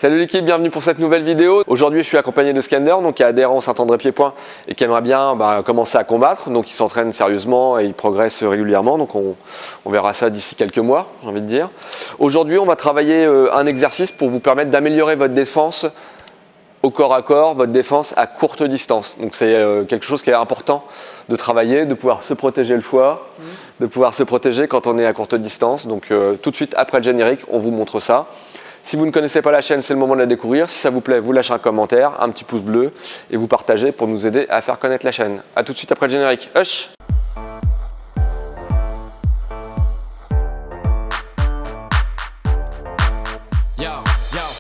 Salut l'équipe, bienvenue pour cette nouvelle vidéo. Aujourd'hui je suis accompagné de Skander, donc qui est adhérent au Saint-André-Pied-Point et qui aimerait bien commencer à combattre. Donc il s'entraîne sérieusement et il progresse régulièrement, donc on verra ça d'ici quelques mois, j'ai envie de dire. Aujourd'hui on va travailler un exercice pour vous permettre d'améliorer votre défense au corps à corps, votre défense à courte distance. Donc c'est quelque chose qui est important de travailler, de pouvoir se protéger le foie, de pouvoir se protéger quand on est à courte distance. Donc tout de suite après le générique, on vous montre ça. Si vous ne connaissez pas la chaîne, c'est le moment de la découvrir. Si ça vous plaît, vous lâchez un commentaire, un petit pouce bleu et vous partagez pour nous aider à faire connaître la chaîne. A tout de suite après le générique. Hush!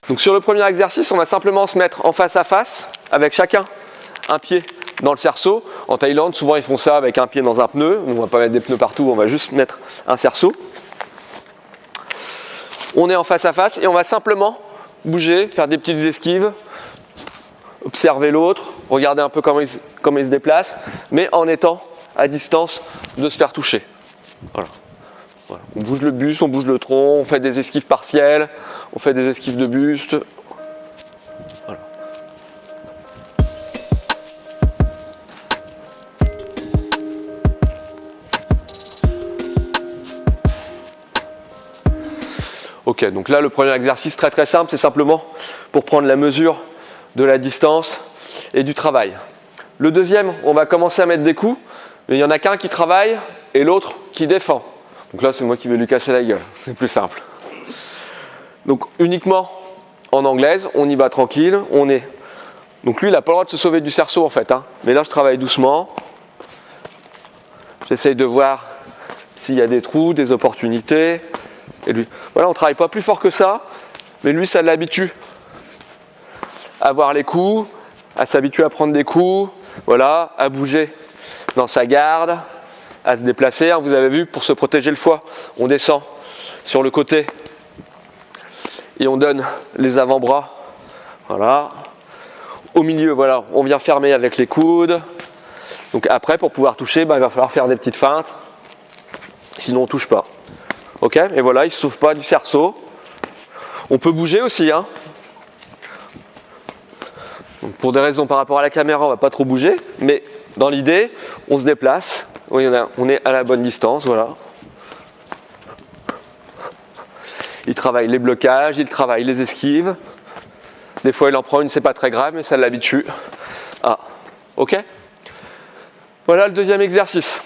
Donc sur le premier exercice, on va simplement se mettre en face à face avec chacun un pied dans le cerceau. En Thaïlande, souvent ils font ça avec un pied dans un pneu. On ne va pas mettre des pneus partout, on va juste mettre un cerceau. On est en face à face et on va simplement bouger, faire des petites esquives, observer l'autre, regarder un peu comment il se déplace, mais en étant à distance de se faire toucher. Voilà. Voilà. On bouge le buste, on bouge le tronc, on fait des esquives partielles, on fait des esquives de buste. Voilà. Ok, donc là le premier exercice très simple, c'est simplement pour prendre la mesure de la distance et du travail. Le deuxième, on va commencer à mettre des coups, mais il n'y en a qu'un qui travaille et l'autre qui défend. Donc là c'est moi qui vais lui casser la gueule, c'est plus simple. Donc uniquement en anglaise, on y va tranquille, Donc lui il n'a pas le droit de se sauver du cerceau en fait, hein. Mais là je travaille doucement. J'essaye de voir s'il y a des trous, des opportunités. Et lui, voilà, on ne travaille pas plus fort que ça, mais lui ça l'habitue à voir les coups, à s'habituer à prendre des coups, voilà, à bouger dans sa garde, à se déplacer. Vous avez vu, pour se protéger le foie, on descend sur le côté et on donne les avant-bras. Voilà. Au milieu, voilà, on vient fermer avec les coudes. Donc après, pour pouvoir toucher, il va falloir faire des petites feintes, sinon on ne touche pas. Ok, et voilà, il ne se sauve pas du cerceau. On peut bouger aussi, hein. Donc pour des raisons par rapport à la caméra, on ne va pas trop bouger, mais dans l'idée, on se déplace. Oui, on est à la bonne distance, voilà. Il travaille les blocages, il travaille les esquives. Des fois, il en prend une, c'est pas très grave, mais ça l'habitue. Ah, ok. Voilà le deuxième exercice.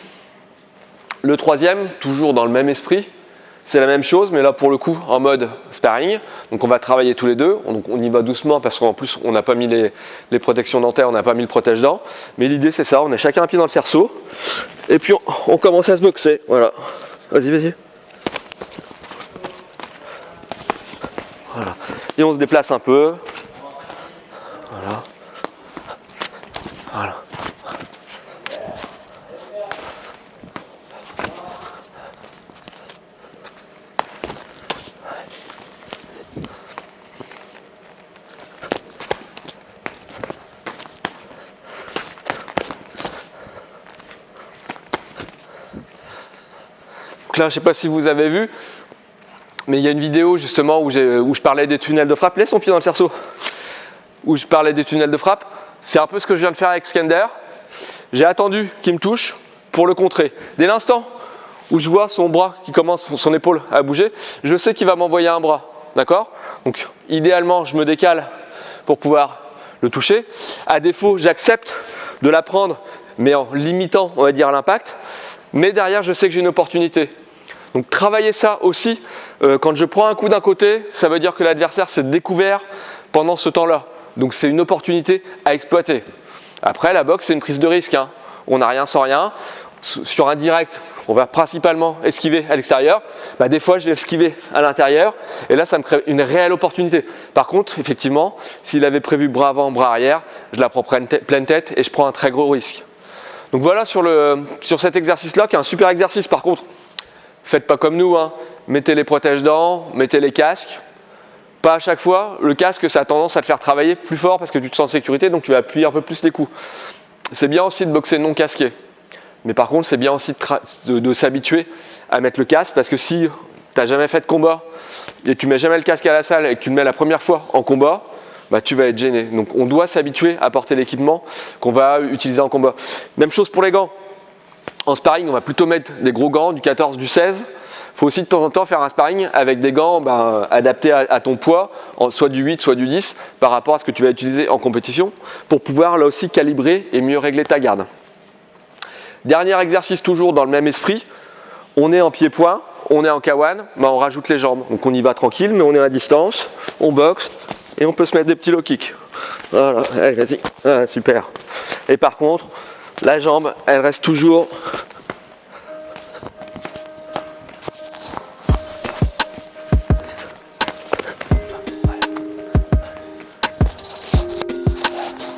Le troisième, toujours dans le même esprit. C'est la même chose, mais là pour le coup en mode sparring. Donc on va travailler tous les deux. Donc on y va doucement parce qu'en plus on n'a pas mis les protections dentaires, on n'a pas mis le protège-dents. Mais l'idée c'est ça, on a chacun un pied dans le cerceau. Et puis on commence à se boxer. Voilà. Vas-y. Voilà. Et on se déplace un peu. Voilà. Voilà. Donc là, je ne sais pas si vous avez vu, mais il y a une vidéo justement où je parlais des tunnels de frappe. Laisse ton pied dans le cerceau. Où je parlais des tunnels de frappe. C'est un peu ce que je viens de faire avec Skander. J'ai attendu qu'il me touche pour le contrer. Dès l'instant où je vois son bras qui commence, son épaule à bouger, je sais qu'il va m'envoyer un bras. D'accord? Donc idéalement, je me décale pour pouvoir le toucher. À défaut, j'accepte de la prendre, mais en limitant, on va dire, l'impact. Mais derrière, je sais que j'ai une opportunité. Donc travailler ça aussi, quand je prends un coup d'un côté, ça veut dire que l'adversaire s'est découvert pendant ce temps-là. Donc c'est une opportunité à exploiter. Après, la boxe, c'est une prise de risque, hein. On n'a rien sans rien. Sur un direct, on va principalement esquiver à l'extérieur. Des fois, je vais esquiver à l'intérieur. Et là, ça me crée une réelle opportunité. Par contre, effectivement, s'il avait prévu bras avant, bras arrière, je la prends pleine tête et je prends un très gros risque. Donc voilà sur cet exercice-là, qui est un super exercice. Par contre, faites pas comme nous, hein. Mettez les protège-dents, mettez les casques. Pas à chaque fois. Le casque, ça a tendance à te faire travailler plus fort parce que tu te sens en sécurité, donc tu vas appuyer un peu plus les coups. C'est bien aussi de boxer non casqué. Mais par contre, c'est bien aussi de s'habituer à mettre le casque parce que si tu n'as jamais fait de combat et tu mets jamais le casque à la salle et que tu le mets la première fois en combat, bah, tu vas être gêné. Donc on doit s'habituer à porter l'équipement qu'on va utiliser en combat. Même chose pour les gants. En sparring, on va plutôt mettre des gros gants, du 14, du 16. Il faut aussi de temps en temps faire un sparring avec des gants adaptés à ton poids, soit du 8, soit du 10, par rapport à ce que tu vas utiliser en compétition, pour pouvoir là aussi calibrer et mieux régler ta garde. Dernier exercice toujours dans le même esprit, on est en pied-point, on est en K1, on rajoute les jambes. Donc on y va tranquille, mais on est à distance, on boxe et on peut se mettre des petits low kicks. Voilà, allez vas-y, ah, super. Et par contre, la jambe, elle reste toujours...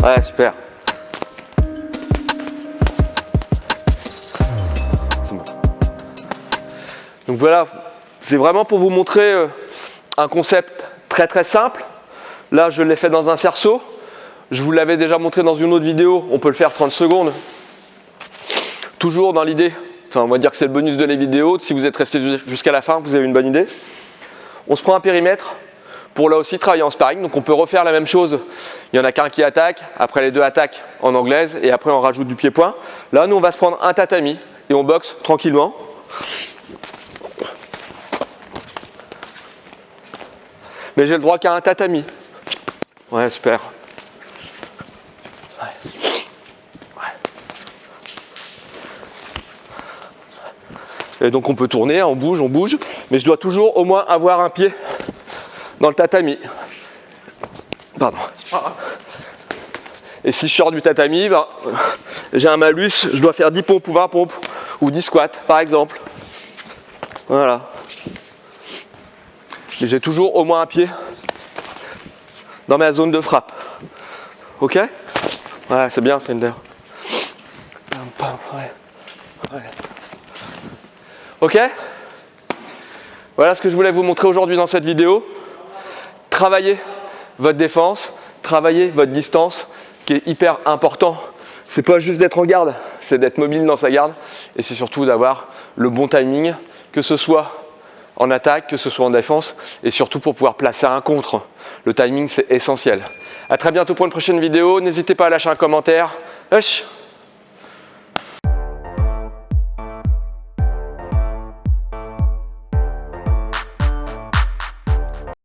Ouais, super. Donc voilà, c'est vraiment pour vous montrer un concept très très simple. Là, je l'ai fait dans un cerceau. Je vous l'avais déjà montré dans une autre vidéo. On peut le faire 30 secondes. Toujours dans l'idée, on va dire que c'est le bonus de les vidéos. Si vous êtes resté jusqu'à la fin, vous avez une bonne idée. On se prend un périmètre pour là aussi travailler en sparring. Donc on peut refaire la même chose. Il n'y en a qu'un qui attaque. Après, les deux attaquent en anglaise. Et après, on rajoute du pied-point. Là, nous, on va se prendre un tatami et on boxe tranquillement. Mais j'ai le droit qu'à un tatami. Ouais, super. Ouais. Et donc on peut tourner, on bouge. Mais je dois toujours au moins avoir un pied dans le tatami. Pardon. Et si je sors du tatami, j'ai un malus, je dois faire 10 pompes ou 20 pompes. Ou 10 squats, par exemple. Voilà. Mais j'ai toujours au moins un pied dans ma zone de frappe. Ok? Ouais, c'est bien, Slender. Ouais. Ok? Voilà ce que je voulais vous montrer aujourd'hui dans cette vidéo. Travaillez votre défense, travaillez votre distance, qui est hyper important. C'est pas juste d'être en garde, c'est d'être mobile dans sa garde. Et c'est surtout d'avoir le bon timing, que ce soit en attaque, que ce soit en défense, et surtout pour pouvoir placer un contre. Le timing, c'est essentiel. À très bientôt pour une prochaine vidéo. N'hésitez pas à lâcher un commentaire. Hush.